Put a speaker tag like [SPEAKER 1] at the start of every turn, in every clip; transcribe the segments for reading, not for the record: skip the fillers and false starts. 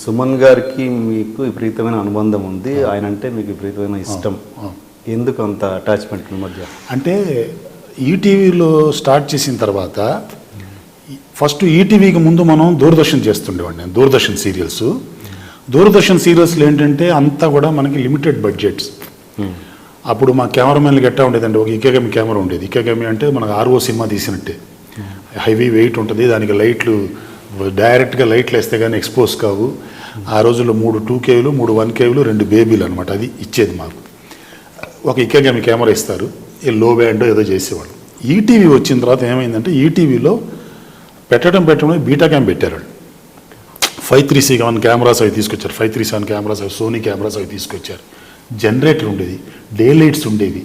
[SPEAKER 1] సుమన్ గారికి మీకు విపరీతమైన అనుబంధం ఉంది, ఆయన అంటే మీకు విపరీతమైన ఇష్టం. ఎందుకు అంత అటాచ్మెంట్ మధ్య?
[SPEAKER 2] అంటే ఈటీవీలో స్టార్ట్ చేసిన తర్వాత ఫస్ట్ ఈటీవీకి ముందు మనం దూరదర్శన్ చేస్తుండేవాడిని. నేను దూరదర్శన్ సీరియల్స్లో ఏంటంటే అంతా కూడా మనకి లిమిటెడ్ బడ్జెట్స్. అప్పుడు మా కెమెరామెన్లు గట్టా ఉండేదండి. ఒక ఇకేగమి కెమెరా ఉండేది. ఇకేగమి అంటే మనకు ఆర్ఓ సినిమా తీసినట్టే, హెవీ వెయిట్ ఉంటుంది. దానికి లైట్లు డైరెక్ట్గా లైట్లు వేస్తే కానీ ఎక్స్పోజ్ కావు. ఆ రోజుల్లో 3 2Kలు 3 1Kలు 2 బేబీలు అనమాట. అది ఇచ్చేది మాకు. ఒక ఇకేగమి కెమెరా ఇస్తారు, లో బ్యాండ్ ఏదో చేసేవాళ్ళు. ఈటీవీ వచ్చిన తర్వాత ఏమైందంటే ఈటీవీలో పెట్టడం బీటా క్యామ్ పెట్టారు. 537 కెమెరాస్ అవి తీసుకొచ్చారు. 537 కెమెరాస్ అవి, సోనీ కెమెరాస్ అవి తీసుకొచ్చారు. జనరేటర్ ఉండేది, డే లైట్స్ ఉండేవి.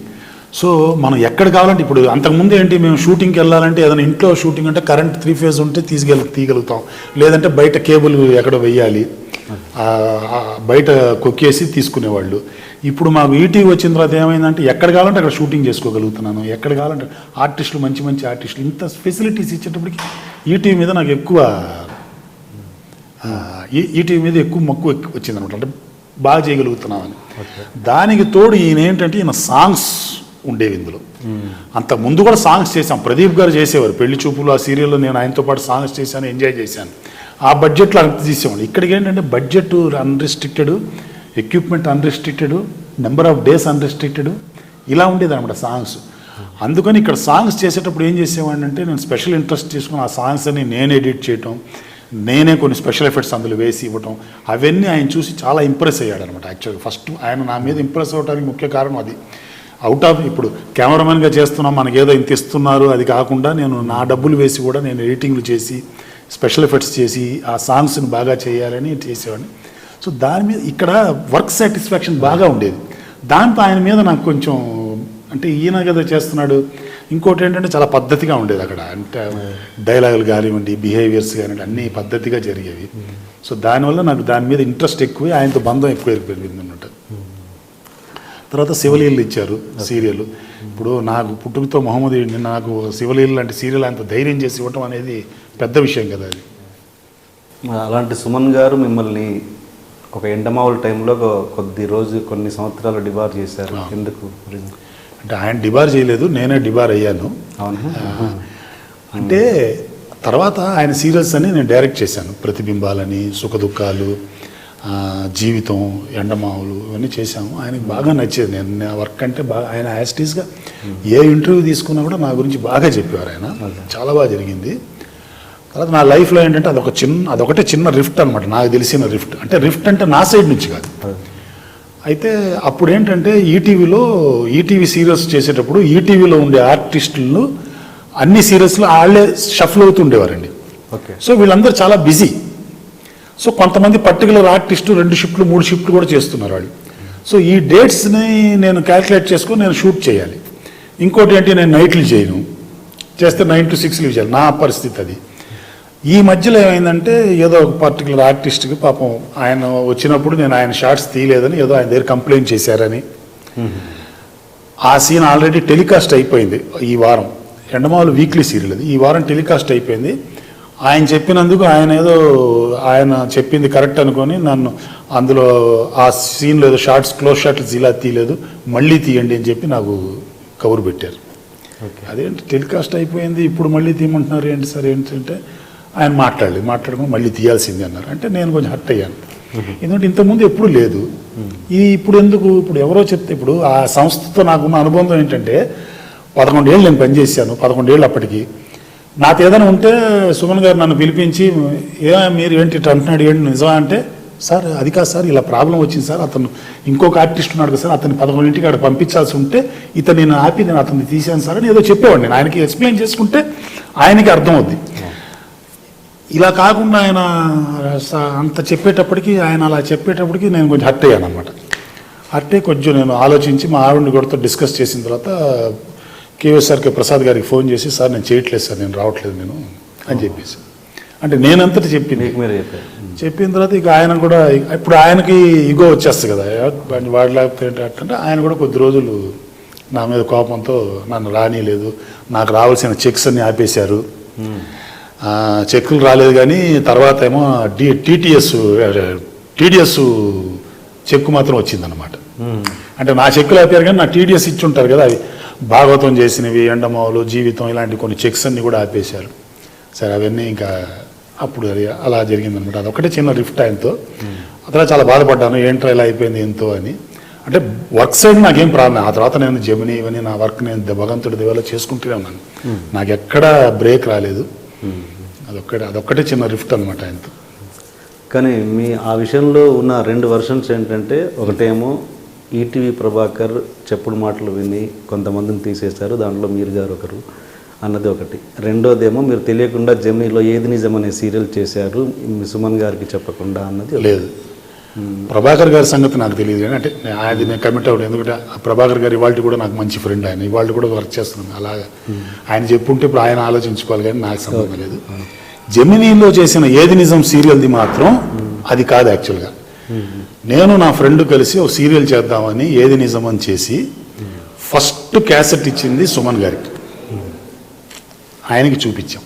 [SPEAKER 2] సో మనం ఎక్కడ కావాలంటే ఇప్పుడు అంతకుముందు ఏంటి, మేము షూటింగ్కి వెళ్ళాలంటే ఏదైనా ఇంట్లో షూటింగ్ అంటే కరెంట్ 3 ఫేజ్ ఉంటే తీయగలుగుతాం, లేదంటే బయట కేబుల్ ఎక్కడ వెయ్యాలి, బయట కొక్కేసి తీసుకునేవాళ్ళు. ఇప్పుడు మాకు ఈటీవీ వచ్చిన తర్వాత ఏమైందంటే ఎక్కడ కావాలంటే అక్కడ షూటింగ్ చేసుకోగలుగుతున్నాను. ఎక్కడ కావాలంటే ఆర్టిస్టులు, మంచి ఆర్టిస్టులు, ఇంత ఫెసిలిటీస్ ఇచ్చేటప్పటికి ఈటీవీ మీద నాకు ఎక్కువ మక్కువ వచ్చిందనమాట. అంటే బాగా చేయగలుగుతున్నామని. దానికి తోడు ఈయన సాంగ్స్ ఉండేవి ఇందులో. అంత ముందు కూడా సాంగ్స్ చేశాం. ప్రదీప్ గారు చేసేవారు పెళ్లి చూపులు, ఆ సీరియల్లో నేను ఆయనతో పాటు సాంగ్స్ చేశాను, ఎంజాయ్ చేశాను. ఆ బడ్జెట్లో అంత తీసేవాడు. ఇక్కడికి ఏంటంటే budget unrestricted, equipment unrestricted, number of days unrestricted, ఇలా ఉండేది అనమాట సాంగ్స్. అందుకని ఇక్కడ సాంగ్స్ చేసేటప్పుడు ఏం చేసేవాడిని అంటే నేను స్పెషల్ ఇంట్రెస్ట్ తీసుకుని ఆ సాంగ్స్ అని నేను ఎడిట్ చేయటం, నేనే కొన్ని స్పెషల్ ఎఫెక్ట్స్ అందులో వేసి ఇవ్వటం, అవన్నీ ఆయన చూసి చాలా ఇంప్రెస్ అయ్యాడు అనమాట. యాక్చువల్గా ఫస్ట్ ఆయన నా మీద ఇంప్రెస్ అవ్వడానికి ముఖ్య కారణం అది. ఇప్పుడు కెమెరామెన్గా చేస్తున్నాం, మనకేదో ఇంత ఇస్తున్నారు, అది కాకుండా నేను నా డబ్బులు వేసి కూడా నేను ఎడిటింగ్లు చేసి స్పెషల్ ఎఫెక్ట్స్ చేసి ఆ సాంగ్స్ని బాగా చేయాలని చేసేవాడిని. సో దాని మీద ఇక్కడ వర్క్ సాటిస్ఫాక్షన్ బాగా ఉండేది. దాంతో ఆయన మీద నాకు కొంచెం అంటే ఈయన కదా చేస్తున్నాడు. ఇంకోటి ఏంటంటే చాలా పద్ధతిగా ఉండేది అక్కడ. అంటే డైలాగులు కానివ్వండి, బిహేవియర్స్ కానివ్వండి, అన్నీ పద్ధతిగా జరిగేవి. సో దానివల్ల నాకు దాని మీద ఇంట్రెస్ట్ ఎక్కువ, ఆయనతో బంధం ఎక్కువ పెరిగింది అన్నమాట. తర్వాత శివలీలలు ఇచ్చారు సీరియల్. ఇప్పుడు నాకు పుట్టుకతో మొహమ్మద్ నాకు శివలీలలు అంటే సీరియల్ అంత ధైర్యం చేసి ఇవ్వటం అనేది పెద్ద విషయం కదా అది.
[SPEAKER 1] అలాంటి సుమన్ గారు మిమ్మల్ని ఒక ఎండమావుల టైంలో కొన్ని సంవత్సరాలు డిబార్ చేశారు. ఎందుకు?
[SPEAKER 2] అంటే ఆయన డిబార్ చేయలేదు, నేనే డిబార్ అయ్యాను. అంటే తర్వాత ఆయన సీరియల్స్ అని నేను డైరెక్ట్ చేశాను. ప్రతిబింబాలని, సుఖదుఖాలు, జీవితం, ఎండమావులు, ఇవన్నీ చేశాము. ఆయనకి బాగా నచ్చేది. నేను నా వర్క్ అంటే బాగా ఆయన యాస్టీస్గా ఏ ఇంటర్వ్యూ తీసుకున్నా కూడా నా గురించి బాగా చెప్పేవారు ఆయన. చాలా బాగా జరిగింది. తర్వాత నా లైఫ్లో ఏంటంటే అదొకటే చిన్న రిఫ్ట్ అనమాట, నాకు తెలిసిన రిఫ్ట్. అంటే రిఫ్ట్ అంటే నా సైడ్ నుంచి కాదు. అయితే అప్పుడు ఏంటంటే ఈటీవీ సీరియల్స్ చేసేటప్పుడు ఈటీవీలో ఉండే ఆర్టిస్టులను అన్ని సీరియల్స్లో వాళ్ళే షఫల్ అవుతుండేవారండి. సో వీళ్ళందరూ చాలా బిజీ. సో కొంతమంది పర్టికులర్ ఆర్టిస్టు 2 షిఫ్ట్లు 3 షిఫ్ట్లు కూడా చేస్తున్నారు వాళ్ళు. సో ఈ డేట్స్ని నేను క్యాల్కులేట్ చేసుకొని నేను షూట్ చేయాలి. ఇంకోటి ఏంటి, నేను నైట్లు చేయను, చేస్తే 9 to 6 లీవ్ చేయాలి. నా పరిస్థితి అది. ఈ మధ్యలో ఏమైందంటే ఏదో ఒక పర్టికులర్ ఆర్టిస్ట్కి పాపం ఆయన వచ్చినప్పుడు నేను ఆయన షార్ట్స్ తీయలేదని ఏదో ఆయన దగ్గర కంప్లైంట్ చేశారని, ఆ సీన్ ఆల్రెడీ టెలికాస్ట్ అయిపోయింది. ఈ వారం ఎండమావులు వీక్లీ సీరియల్ అది, ఈ వారం టెలికాస్ట్ అయిపోయింది. ఆయన చెప్పినందుకు ఆయన చెప్పింది కరెక్ట్ అనుకొని నన్ను అందులో ఆ సీన్లో ఏదో క్లోజ్ షార్ట్స్ ఇలా తీయలేదు, మళ్ళీ తీయండి అని చెప్పి నాకు కబురు పెట్టారు. అదేంటి టెలికాస్ట్ అయిపోయింది ఇప్పుడు మళ్ళీ తీయమంటున్నారు ఏంటి సార్ ఏంటంటే ఆయన మాట్లాడుకుని మళ్ళీ తీయాల్సింది అన్నారు. అంటే నేను కొంచెం హర్ట్ అయ్యాను. ఎందుకంటే ఇంతకుముందు ఎప్పుడు లేదు, ఇప్పుడు ఎందుకు, ఇప్పుడు ఎవరో చెప్తే, ఇప్పుడు ఆ సంస్థతో నాకున్న అనుబంధం ఏంటంటే 11 ఏళ్ళు నేను పనిచేశాను. 11 ఏళ్ళు అప్పటికి నాకు ఏదైనా ఉంటే సుమన్ గారు నన్ను పిలిపించి మీరు ఏంటి అంటున్నాడు, ఏంటి నిజమా అంటే, సార్ అది కాదు సార్, ఇలా ప్రాబ్లం వచ్చింది సార్, అతను ఇంకొక ఆర్టిస్ట్ ఉన్నాడు కదా సార్, అతను 11 అక్కడ పంపించాల్సి ఉంటే నేను ఆపి నేను అతన్ని తీశాను సార్ అని ఏదో చెప్పేవాడిని. నేను ఆయనకి ఎక్స్ప్లెయిన్ చేసుకుంటే ఆయనకి అర్థం అవుద్ది. ఇలా కాకుండా ఆయన అంత చెప్పేటప్పటికి నేను కొంచెం హర్ట్ అయ్యాను అనమాట. హర్ట్ అయ్యి కొంచెం నేను ఆలోచించి మా ఆవిడని కూడా డిస్కస్ చేసిన తర్వాత కేవీఎస్ఆర్కే ప్రసాద్ గారికి ఫోన్ చేసి, సార్ నేను చేయట్లేదు సార్, నేను రావట్లేదు నేను అని చెప్పేసి, అంటే నేనంతటి చెప్పిన తర్వాత ఇక ఆయన కూడా ఇప్పుడు ఆయనకి ఇగో వచ్చేస్తుంది కదా, వాడలేకపోతే ఆయన కూడా కొద్ది రోజులు నా మీద కోపంతో నన్ను రానిలేదు. నాకు రావాల్సిన చెక్స్ అన్ని ఆపేశారు. చెక్కులు రాలేదు కానీ తర్వాత ఏమో టీటీఎస్ టీడీఎస్ చెక్కు మాత్రం వచ్చిందనమాట. అంటే నా చెక్కులు ఆపారు కానీ నా టీడీఎస్ ఇచ్చి ఉంటారు కదా, అవి భాగవతం చేసినవి, ఎండమావులు, జీవితం ఇలాంటి కొన్ని చెక్స్ అన్ని కూడా ఆపేశారు. సరే అవన్నీ ఇంకా అప్పుడు అది అలా జరిగిందనమాట. అదొకటే చిన్న రిఫ్ట్ ఆయనతో. అతను చాలా బాధపడ్డాను, ఏంట్రా ఇలా అయిపోయింది ఎంతో అని. అంటే వర్క్ సైడ్ నాకేం ప్రాబ్లం. ఆ తర్వాత నేను జెమిని ఇవన్నీ నా వర్క్ నేను భగవంతుడి దేవాలో చేసుకుంటూనే ఉన్నాను. నాకు ఎక్కడా బ్రేక్ రాలేదు. అదొక్కటే చిన్న రిఫ్ట్ అనమాట ఆయనతో.
[SPEAKER 1] కానీ మీ ఆ విషయంలో ఉన్న 2 వెర్షన్స్ ఏంటంటే, ఒకటేమో ఈటీవీ ప్రభాకర్ చెప్పుడు మాటలు విని కొంతమందిని తీసేశారు, దాంట్లో మీరు గారు ఒకరు అన్నది ఒకటి. రెండోదేమో మీరు తెలియకుండా జెమినీలో ఏది నిజం అనే సీరియల్ చేశారు సుమన్ గారికి చెప్పకుండా అన్నది
[SPEAKER 2] లేదు. ప్రభాకర్ గారి సంగతి నాకు తెలియదు కానీ అంటే అది నేను కమిట్ అవ్వడం. ఎందుకంటే ప్రభాకర్ గారు ఇవాళ కూడా నాకు మంచి ఫ్రెండ్. ఆయన ఇవాళ కూడా వర్క్ చేస్తున్నాను. అలాగా ఆయన చెప్పుంటే ఇప్పుడు ఆయన ఆలోచించుకోవాలి కానీ నాకు సంబంధం లేదు. జెమినీలో చేసిన ఏది నిజం సీరియల్ది మాత్రం అది కాదు. యాక్చువల్గా నేను నా ఫ్రెండ్ కలిసి ఒక సీరియల్ చేద్దామని ఏది నిజం అని చేసి ఫస్ట్ క్యాసెట్ ఇచ్చింది సుమన్ గారికి. ఆయనకి చూపించాం.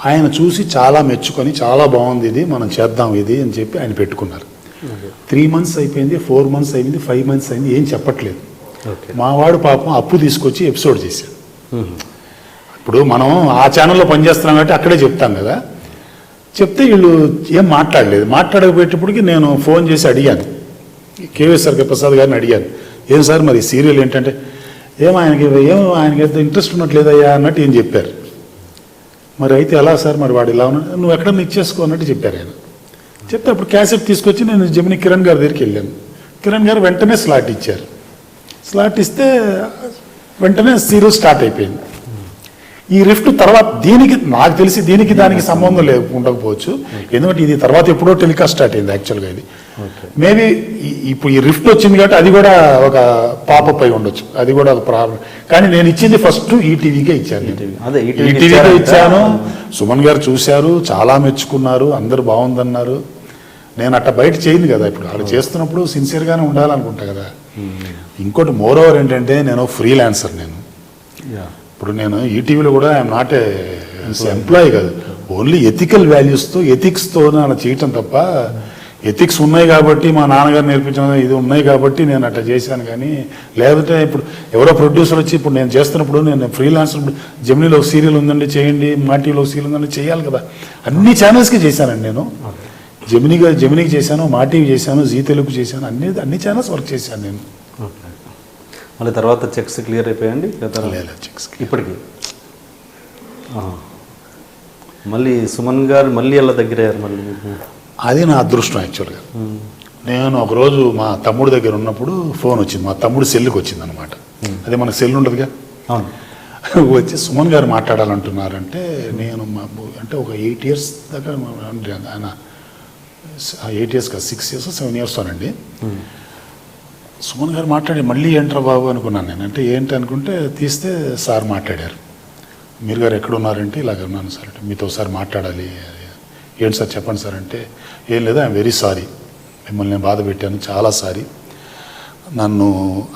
[SPEAKER 2] ఆయన చూసి చాలా మెచ్చుకొని చాలా బాగుంది, ఇది మనం చేద్దాం ఇది అని చెప్పి ఆయన పెట్టుకున్నారు. 3 months అయిపోయింది, 4 months అయింది, 5 months అయింది, ఏం చెప్పట్లేదు. మావాడు పాపం అప్పు తీసుకొచ్చి ఎపిసోడ్ చేశాడు. ఇప్పుడు మనం ఆ ఛానల్లో పనిచేస్తున్నాం కాబట్టి అక్కడే చెప్తాం కదా. చెప్తే వీళ్ళు ఏం మాట్లాడలేదు. మాట్లాడకపోయేటప్పటికి నేను ఫోన్ చేసి అడిగాను, కేవీఎస్ఆర్ ప్రసాద్ గారిని అడిగాను, ఏం సార్ మరి సీరియల్ ఏంటంటే ఆయనకి ఎంత ఇంట్రెస్ట్ ఉన్నట్లేదయ్యా అన్నట్టు ఏం చెప్పారు. మరి అయితే ఎలా సార్, మరి వాడు ఇలా ఉన్నాడు, నువ్వు ఎక్కడన్నా ఇచ్చేసుకో అన్నట్టు చెప్పారు ఆయన. చెప్తే అప్పుడు క్యాసెట్ తీసుకొచ్చి నేను జెమిని కిరణ్ గారి దగ్గరికి వెళ్ళాను. కిరణ్ గారు వెంటనే స్లాట్ ఇచ్చారు. స్లాట్ ఇస్తే వెంటనే సీరియల్ స్టార్ట్ అయిపోయింది. ఈ రిఫ్ట్ తర్వాత దీనికి నాకు తెలిసి దీనికి దానికి సంబంధం ఉండకపోవచ్చు, ఎందుకంటే ఇది తర్వాత ఎప్పుడో టెలికాస్ట్ స్టార్ట్ అయింది యాక్చువల్గా. ఇది మేబీ ఇప్పుడు ఈ రిఫ్ట్ వచ్చింది కాబట్టి అది కూడా ఒక పాపప్ అయి ఉండొచ్చు, అది కూడా ఒక ప్రాబ్లం. కానీ నేను ఇచ్చింది ఫస్ట్ ఈటీవీకే ఇచ్చాను. ఈటీవీకే ఇచ్చాను. సుమన్ గారు చూశారు, చాలా మెచ్చుకున్నారు, అందరు బాగుందన్నారు. నేను అట్ట బయట చేయను కదా. ఇప్పుడు వాళ్ళు చేస్తున్నప్పుడు సిన్సియర్గానే ఉండాలనుకుంటా కదా. ఇంకోటి మోర్ ఓవర్ ఏంటంటే నేను ఫ్రీలాన్సర్. నేను ఇప్పుడు నేను ఈటీవీలో కూడా ఐఎమ్ నాట్ ఏ ఎంప్లాయీ కాదు, ఓన్లీ ఎథికల్ వాల్యూస్తో ఎథిక్స్తో అలా చేయటం తప్ప, ఎథిక్స్ ఉన్నాయి కాబట్టి మా నాన్నగారు నేర్పించిన ఇది ఉన్నాయి కాబట్టి నేను అట్లా చేశాను. కానీ లేదంటే ఇప్పుడు ఎవరో ప్రొడ్యూసర్ వచ్చి ఇప్పుడు నేను చేస్తున్నప్పుడు నేను ఫ్రీలాన్సర్, జెమినీలో సీరియల్ ఉందండి చేయండి, మా టీవీలో సీరియల్ ఉందండి చేయాలి కదా. అన్ని ఛానల్స్కి చేశానండి నేను. జెమినీకి చేశాను, మా టీవీ చేశాను, జీ తెలుగు చేశాను, అన్ని ఛానల్స్ వర్క్ చేశాను నేను.
[SPEAKER 1] మళ్ళీ తర్వాత చెక్స్ క్లియర్ అయిపోయండి
[SPEAKER 2] చెక్స్
[SPEAKER 1] ఇప్పటికి. మళ్ళీ సుమన్ గారు మళ్ళీ అలా దగ్గర అయ్యారు మళ్ళీ.
[SPEAKER 2] అది నా అదృష్టం యాక్చువల్గా. నేను ఒకరోజు మా తమ్ముడు దగ్గర ఉన్నప్పుడు ఫోన్ వచ్చింది, మా తమ్ముడు సెల్లుకి వచ్చింది అనమాట. అదే మనకు సెల్ ఉండదుగా. వచ్చి సుమన్ గారు మాట్లాడాలంటున్నారంటే నేను అంటే ఒక 8 years దాకా ఆయన 8 years కాదు 6 years 7 years అనండి. సుమన్ గారు మాట్లాడి మళ్ళీ ఏంట్రా బాబు అనుకున్నాను నేను. అంటే ఏంటి అనుకుంటే తీస్తే సార్ మాట్లాడారు. మీరు గారు ఎక్కడున్నారంటే ఇలాగ ఉన్నాను సార్ అంటే మీతో ఒకసారి మాట్లాడాలి. ఏంటి సార్ చెప్పండి సార్ అంటే ఏం లేదు, ఐఎమ్ వెరీ సారీ, మిమ్మల్ని నేను బాధ పెట్టాను, చాలా సారీ. నన్ను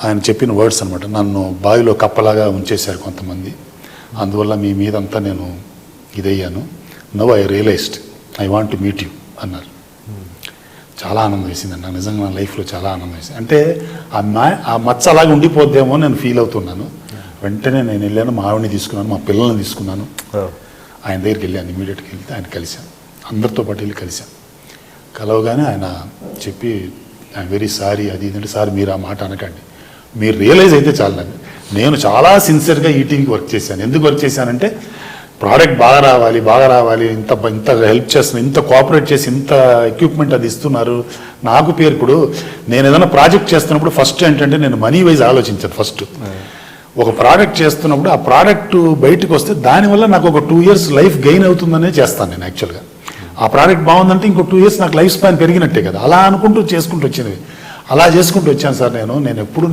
[SPEAKER 2] ఆయన చెప్పిన వర్డ్స్ అనమాట, నన్ను బావిలో కప్పలాగా ఉంచేశారు కొంతమంది, అందువల్ల మీ మీదంతా నేను ఇదయ్యాను. Now I realized I want to meet you అన్నారు. చాలా ఆనందం వేసింది నాకు, నిజంగా నా లైఫ్లో చాలా ఆనందం వేసింది. అంటే ఆ మచ్చ అలాగే ఉండిపోద్దేమో నేను ఫీల్ అవుతున్నాను. వెంటనే నేను వెళ్ళాను, మా ఆవిడని తీసుకున్నాను, మా పిల్లల్ని తీసుకున్నాను, ఆయన దగ్గరికి వెళ్ళాను. ఇమీడియట్గా వెళ్తే ఆయన కలిశాను, అందరితో పాటు వెళ్ళి కలిశాను. కలవగానే ఆయన చెప్పి ఐఎమ్ వెరీ సారీ అది ఇదంటే, సార్ మీరు ఆ మాట అనకండి, మీరు రియలైజ్ అయితే చాలు. నేను చాలా సిన్సియర్గా ఈటీవీకి వర్క్ చేశాను. ఎందుకు వర్క్ చేశానంటే ప్రోడక్ట్ బాగా రావాలి, ఇంత హెల్ప్ చేస్తున్నారు, ఇంత కోఆపరేట్ చేసి ఇంత ఎక్విప్మెంట్ అది ఇస్తున్నారు, నాకు పేరు. ఇప్పుడు నేను ఏదైనా ప్రాజెక్ట్ చేస్తున్నప్పుడు ఫస్ట్ ఏంటంటే నేను మనీ వైజ్ ఆలోచించాను. ఫస్ట్ ఒక ప్రోడక్ట్ చేస్తున్నప్పుడు ఆ ప్రోడక్ట్ బయటకు వస్తే దానివల్ల నాకు ఒక 2 years లైఫ్ గెయిన్ అవుతుందనే చేస్తాను నేను యాక్చువల్గా. ఆ ప్రోడక్ట్ బాగుందంటే ఇంకో 2 years నాకు లైఫ్ స్పాన్ పెరిగినట్టే కదా. అలా అనుకుంటూ చేసుకుంటూ వచ్చినవి, అలా చేసుకుంటూ వచ్చాను సార్. నేను ఎప్పుడు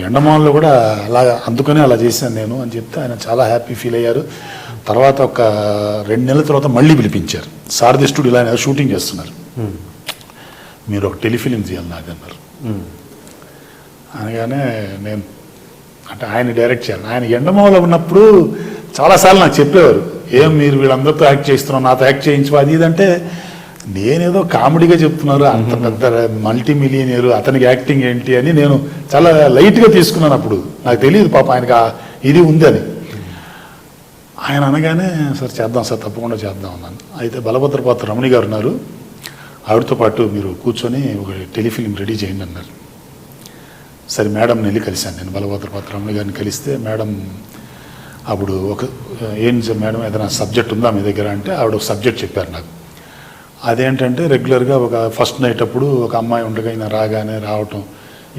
[SPEAKER 2] ఎండమాన్లో కూడా అలా అందుకనే అలా చేశాను నేను అని చెప్తే ఆయన చాలా హ్యాపీ ఫీల్ అయ్యారు. తర్వాత ఒక 2 నెలల తర్వాత మళ్ళీ పిలిపించారు. సారథి స్టూడియో ఇలా షూటింగ్ చేస్తున్నారు, మీరు ఒక టెలిఫిలిం చేయాలి నాకు అన్నారు. అనగానే నేను అంటే ఆయన డైరెక్ట్ చేయాలి. ఆయన ఎండమావలో ఉన్నప్పుడు చాలాసార్లు నాకు చెప్పేవారు, ఏం మీరు వీళ్ళందరితో యాక్ట్ చేస్తున్నాం, నాతో యాక్ట్ చేయించు అది ఇదంటే నేనేదో కామెడీగా చెప్తున్నారు, అంత పెద్ద మల్టీ మిలియనీరు, అతనికి యాక్టింగ్ ఏంటి అని నేను చాలా లైట్గా తీసుకున్నాను. అప్పుడు నాకు తెలియదు పాప ఆయనకి ఇది ఉంది అని. ఆయన అనగానే సార్ చేద్దాం సార్, తప్పకుండా చేద్దాం అన్నాను. అయితే బలభద్రపాత్ర రమణి గారు ఉన్నారు, ఆవిడతో పాటు మీరు కూర్చొని ఒక టెలిఫిల్మ్ రెడీ చేయండి అన్నారు. సరే మేడంని వెళ్ళి కలిశాను నేను. బలభద్రపాత్ర రమణి గారిని కలిస్తే మేడం అప్పుడు ఏం మేడం ఏదైనా సబ్జెక్ట్ ఉందా మీ దగ్గర అంటే ఆవిడ ఒక సబ్జెక్ట్ చెప్పారు నాకు. అదేంటంటే రెగ్యులర్గా ఒక ఫస్ట్ నైట్ అప్పుడు ఒక అమ్మాయి ఉండగా ఈయన రావటం,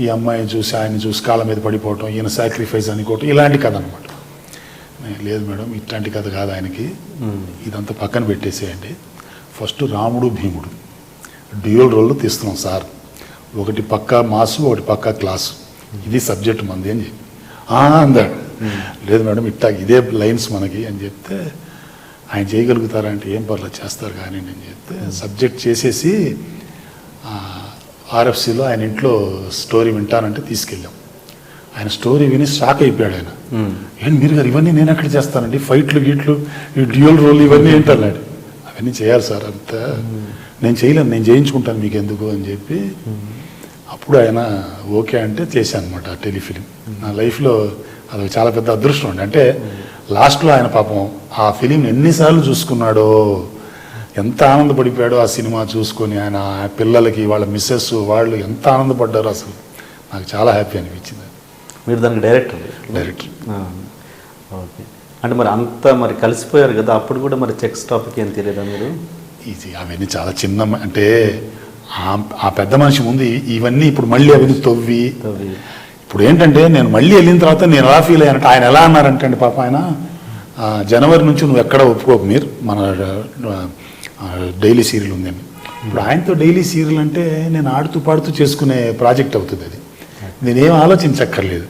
[SPEAKER 2] ఈ అమ్మాయిని చూసి ఆయన చూసి కాళ్ళ మీద పడిపోవటం, ఈయన సాక్రిఫైస్ అనుకోవటం, ఇలాంటి కథ అనమాట. లేదు మేడం ఇట్లాంటి కథ కాదు ఆయనకి, ఇదంతా పక్కన పెట్టేసేయండి, ఫస్ట్ రాముడు భీముడు డ్యూయల్ రోల్ తీస్తున్నాం సార్, ఒకటి పక్కా మాసు ఒకటి పక్కా క్లాసు, ఇది సబ్జెక్ట్ మంది అని చెప్పి అందాడు. లేదు మేడం ఇదే లైన్స్ మనకి అని చెప్తే ఆయన చేయగలుగుతారంటే ఏం పర్లేదు చేస్తారు కానీ అని చెప్తే సబ్జెక్ట్ చేసేసి ఆర్ఎఫ్సిలో ఆయన ఇంట్లో స్టోరీ వింటానంటే తీసుకెళ్ళాం. ఆయన స్టోరీ విని షాక్ అయిపోయాడు ఆయన. ఏంటి మీరు గారు ఇవన్నీ నేను ఎక్కడ చేస్తానండి, ఫైట్లు గీట్లు ఈ డ్యూయల్ రోల్ ఇవన్నీ ఏంటన్నాడు. అవన్నీ చేయాలి సార్, అంతా నేను చేయలేను, నేను చేయించుకుంటాను మీకు ఎందుకు అని చెప్పి అప్పుడు ఆయన ఓకే అంటే చేశాను అనమాట టెలిఫిలిం. నా లైఫ్లో అది చాలా పెద్ద అదృష్టం అండి. అంటే లాస్ట్లో ఆయన పాపం ఆ ఫిలిం ఎన్నిసార్లు చూసుకున్నాడో, ఎంత ఆనందపడిపోయాడో ఆ సినిమా చూసుకొని. ఆయన పిల్లలకి వాళ్ళ మిస్సెస్ వాళ్ళు ఎంత ఆనందపడ్డారో, అసలు నాకు చాలా హ్యాపీ అనిపించింది.
[SPEAKER 1] మీరు దానికి డైరెక్టర్? ఓకే. అంటే మరి కలిసిపోయారు కదా, అప్పుడు కూడా మరి చెక్స్ టాపిక్ ఏం తెలియదా మీరు?
[SPEAKER 2] ఇది అవన్నీ చాలా చిన్న, అంటే ఆ పెద్ద మనిషి ముందు ఇవన్నీ ఇప్పుడు మళ్ళీ అవన్నీ తవ్వి ఇప్పుడు ఏంటంటే నేను మళ్ళీ వెళ్ళిన తర్వాత నేను ఎలా ఫీల్ అయ్యానంటే ఆయన ఎలా అన్నారంటే అండి పాప ఆయన జనవరి నుంచి నువ్వు ఎక్కడ ఒప్పుకోకు మీరు మన డైలీ సీరియల్ ఉందని. ఇప్పుడు ఆయనతో డైలీ సీరియల్ అంటే నేను ఆడుతూ పాడుతూ చేసుకునే ప్రాజెక్ట్ అవుతుంది, అది నేనేం ఆలోచించక్కర్లేదు.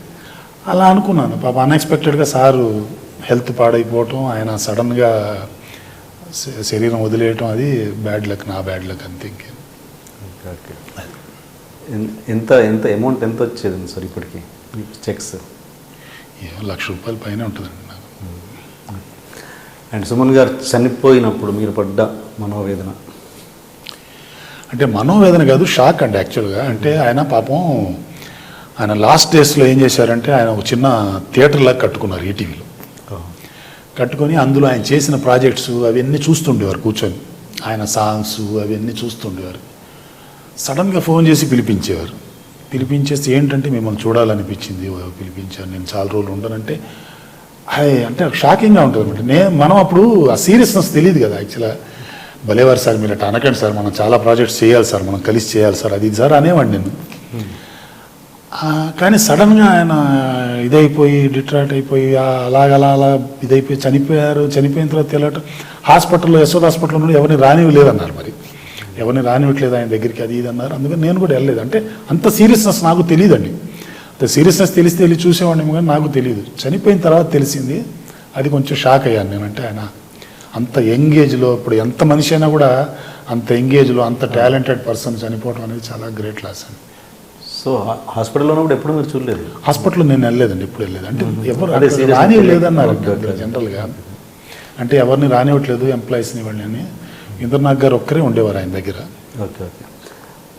[SPEAKER 2] అలా అనుకున్నాను. పాప అన్ఎక్స్పెక్టెడ్గా సారు హెల్త్ పాడైపోవటం, ఆయన సడన్గా శరీరం వదిలేయటం, అది బ్యాడ్ లక్, నా బ్యాడ్ లక్ అంతే. ఇంకేం
[SPEAKER 1] ఎంత అమౌంట్ ఎంత వచ్చేది సార్ ఇప్పటికి చెక్స్?
[SPEAKER 2] ₹1,00,000 పైన ఉంటుందండి నాకు.
[SPEAKER 1] అండ్ సుమన్ గారు చనిపోయినప్పుడు మీరు పడ్డ మనోవేదన?
[SPEAKER 2] అంటే మనోవేదన కాదు, షాక్ అండి యాక్చువల్గా. అంటే ఆయన పాపం ఆయన లాస్ట్ డేస్లో ఏం చేశారంటే ఆయన ఒక చిన్న థియేటర్లా కట్టుకున్నారు ఈటీవీలో. కట్టుకొని అందులో ఆయన చేసిన ప్రాజెక్ట్స్ అవన్నీ చూస్తుండేవారు కూర్చొని, ఆయన సాంగ్స్ అవన్నీ చూస్తుండేవారు. సడన్గా ఫోన్ చేసి పిలిపించేవారు. పిలిపించేసి ఏంటంటే మిమ్మల్ని చూడాలనిపించింది, పిలిపించాను, నేను చాలా రోజులు ఉండనంటే అంటే షాకింగ్గా ఉంటుంది అనమాట. మనం అప్పుడు ఆ సీరియస్నెస్ తెలియదు కదా యాక్చువల్గా. భలేవారు సార్ మీరు అట్లా అనకండి సార్, మనం చాలా ప్రాజెక్ట్స్ చేయాలి సార్, మనం కలిసి చేయాలి సార్, అది సార్ అనేవాడిని నేను. కానీ సడన్గా ఆయన ఇదైపోయి డిట్రాక్ట్ అయిపోయి అలా ఇదైపోయి చనిపోయిన తర్వాత తెలియటం హాస్పిటల్లో, యశోద హాస్పిటల్లో ఎవరిని రానివి లేదన్నారు. మరి ఎవరిని రానివ్వట్లేదు ఆయన దగ్గరికి, అది ఇది అన్నారు. అందుకని నేను కూడా వెళ్ళలేదు. అంటే అంత సీరియస్నెస్ నాకు తెలియదండి. అంత సీరియస్నెస్ తెలిస్తే వెళ్ళి చూసేవాడిని కానీ నాకు తెలియదు. చనిపోయిన తర్వాత తెలిసింది, అది కొంచెం షాక్ అయ్యాను నేను. అంటే ఆయన అంత యంగ్ ఏజ్లో, ఇప్పుడు ఎంత మనిషి అయినా కూడా అంత యంగ్ ఏజ్లో అంత టాలెంటెడ్ పర్సన్ చనిపోవడం అనేది చాలా గ్రేట్ లాస్ అండి.
[SPEAKER 1] సో హాస్పిటల్లో కూడా ఎప్పుడు మీరు చూడలేదు?
[SPEAKER 2] హాస్పిటల్లో నేను వెళ్ళలేదండి, ఎప్పుడు వెళ్ళలేదు. అంటే ఎవరు రానివ్వలేదన్నారు జనరల్గా. అంటే ఎవరిని రానివ్వట్లేదు ఎంప్లాయీస్ని ఇవ్వండి అని. ఇంద్రనాథ్ గారు ఒక్కరే ఉండేవారు ఆయన దగ్గర.
[SPEAKER 1] ఓకే.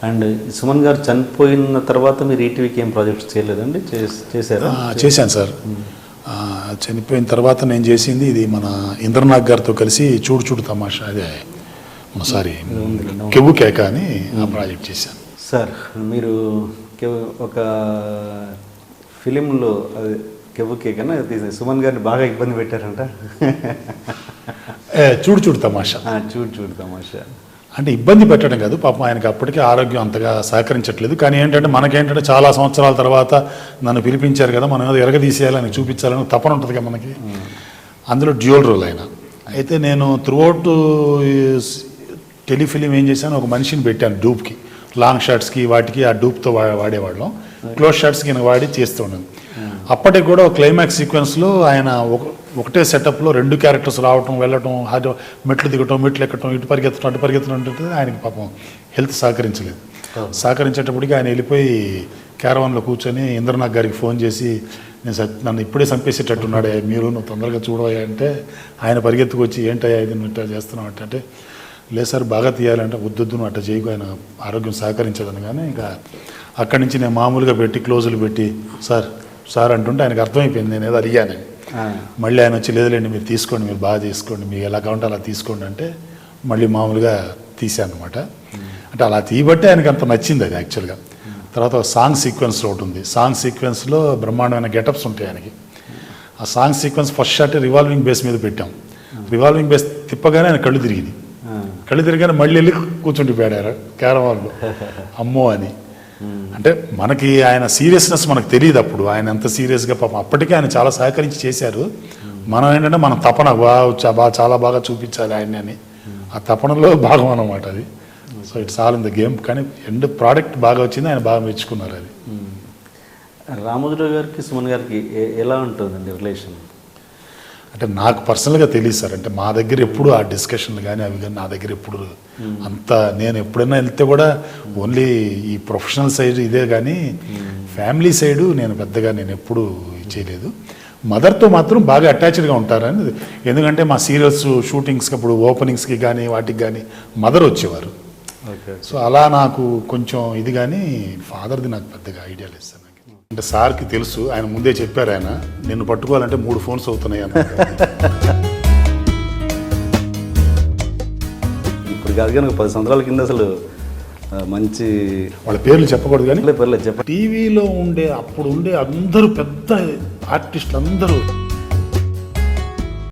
[SPEAKER 1] అండ్ సుమన్ గారు చనిపోయిన తర్వాత మీరు ఈటీవీకి ఏం ప్రాజెక్ట్స్ చేయలేదండి? చేశారా?
[SPEAKER 2] చేశాను సార్. చనిపోయిన తర్వాత నేను చేసింది ఇది మన ఇంద్రనాథ్ గారితో కలిసి చూడు చూడు తమాషా, అదే సారీ కెవ్వు కేక అని ఆ ప్రాజెక్ట్ చేశాను.
[SPEAKER 1] సార్ మీరు ఒక ఫిలింలో అది కెవ్వు కేకన్నా సుమన్ గారిని బాగా ఇబ్బంది పెట్టారంట.
[SPEAKER 2] చూడు చూడు తమాషా.
[SPEAKER 1] చూడు తమాషా
[SPEAKER 2] అంటే ఇబ్బంది పెట్టడం కాదు, పాపం ఆయనకి అప్పటికే ఆరోగ్యం అంతగా సహకరించట్లేదు. కానీ ఏంటంటే మనకేంటంటే చాలా సంవత్సరాల తర్వాత నన్ను పిలిపించారు కదా, మనం ఏదో ఎరగదీసేయాలని చూపించాలని తపన ఉంటుంది కదా మనకి. అందులో డ్యూయల్ రోల్ అయినా అయితే నేను త్రూఅవుట్ టెలిఫిలిం ఏం చేశాను, ఒక మనిషిని పెట్టాను డూప్కి, లాంగ్ షాట్స్కి వాటికి ఆ డూప్తో వాడేవాళ్ళం, క్లోజ్ షాట్స్కి నేను వాడి చేస్తూ ఉన్నాను. అప్పటికి కూడా ఒక క్లైమాక్స్ సీక్వెన్స్లో ఆయన ఒకటే సెటప్లో 2 క్యారెక్టర్స్ రావటం వెళ్ళటం, మెట్లు దిగటం, మెట్లు ఎక్కటం, ఇటు పరిగెత్తడం అటు పరిగెత్తడం అంటే ఆయనకి పాపం హెల్త్ సహకరించలేదు. సహకరించేటప్పటికి ఆయన వెళ్ళిపోయి క్యారవాన్లో కూర్చొని ఇంద్రనాథ్ గారికి ఫోన్ చేసి నన్ను ఇప్పుడే చంపేసేటట్టున్నాడే, మీరు నువ్వు తొందరగా చూడవా అంటే ఆయన పరిగెత్తుకొచ్చి ఏంటయ్యా ఇది నువ్వు ఇట్లా చేస్తున్నావు అంటే లేదు సార్ బాగా తీయాలంటే వద్దొద్దు నువ్వు అట్లా చేయకు, ఆయన ఆరోగ్యం సహకరించదని. కానీ ఇంకా అక్కడి నుంచి నేను మామూలుగా పెట్టి క్లోజులు పెట్టి సార్ సార్ అంటుంటే ఆయనకు అర్థమైపోయింది నేను ఏదో అడిగానని. మళ్ళీ ఆయన వచ్చి లేదులేండి మీరు తీసుకోండి, మీరు బాగా తీసుకోండి, మీకు ఎలా కావాలంటే అలా తీసుకోండి అంటే మళ్ళీ మామూలుగా తీశాను అనమాట. అంటే అలా తీయబట్టి ఆయనకి అంత నచ్చింది అది యాక్చువల్గా. తర్వాత సాంగ్ సీక్వెన్స్లో ఒకటి ఉంది. సాంగ్ సీక్వెన్స్లో బ్రహ్మాండమైన గెటప్స్ ఉంటాయి ఆయనకి. ఆ song sequence first shot revolving base మీద పెట్టాం. రివాల్వింగ్ బేస్ తిప్పగానే ఆయన కళ్ళు తిరిగింది. కళ్ళు తిరిగానే మళ్ళీ వెళ్ళి కూర్చుండిపోయాడు క్యారవాన్లో, అమ్మో అని. అంటే మనకి ఆయన సీరియస్నెస్ మనకు తెలియదు అప్పుడు, ఆయన ఎంత సీరియస్గా పాపం అప్పటికే ఆయన చాలా సహకరించి చేశారు. మనం ఏంటంటే మన తపన చాలా బాగా చూపించాలి ఆయన్ని అని, ఆ తపనలో భాగం అన్నమాట అది. So it's all in the game. కానీ ఎండ్ ప్రోడక్ట్ బాగా వచ్చింది, ఆయన బాగా మెచ్చుకున్నారు అది.
[SPEAKER 1] రామోజీరావు గారికి సుమన్ గారికి ఎలా ఉంటుందండి రిలేషన్?
[SPEAKER 2] అంటే నాకు పర్సనల్గా తెలియదు సార్. అంటే మా దగ్గర ఎప్పుడు ఆ డిస్కషన్లు కానీ అవి కానీ నా దగ్గర ఎప్పుడు అంత, నేను ఎప్పుడైనా వెళ్తే కూడా ఓన్లీ ఈ ప్రొఫెషనల్ సైడ్ ఇదే కానీ ఫ్యామిలీ సైడు నేను పెద్దగా నేను ఎప్పుడు చేయలేదు. మదర్తో మాత్రం బాగా అటాచ్డ్గా ఉంటారని, ఎందుకంటే మా సీరియల్స్ షూటింగ్స్కి అప్పుడు ఓపెనింగ్స్కి కానీ వాటికి కానీ మదర్ వచ్చేవారు. సో అలా నాకు కొంచెం ఇది, కానీ ఫాదర్ది నాకు పెద్దగా ఐడియా లేదు సార్. అంటే సార్కి తెలుసు, ఆయన ముందే చెప్పారు, ఆయన నిన్ను పట్టుకోవాలంటే 3 ఫోన్స్ అవుతున్నాయి అన్న.
[SPEAKER 1] ఇప్పుడు కాదు కానీ 10 సంవత్సరాల కింద అసలు మంచి
[SPEAKER 2] వాళ్ళ పేర్లు చెప్పకూడదు కానీ
[SPEAKER 1] పర్లేదు చెప్పండి.
[SPEAKER 2] టీవీలో ఉండే అప్పుడు ఉండే అందరూ పెద్ద ఆర్టిస్టులు అందరూ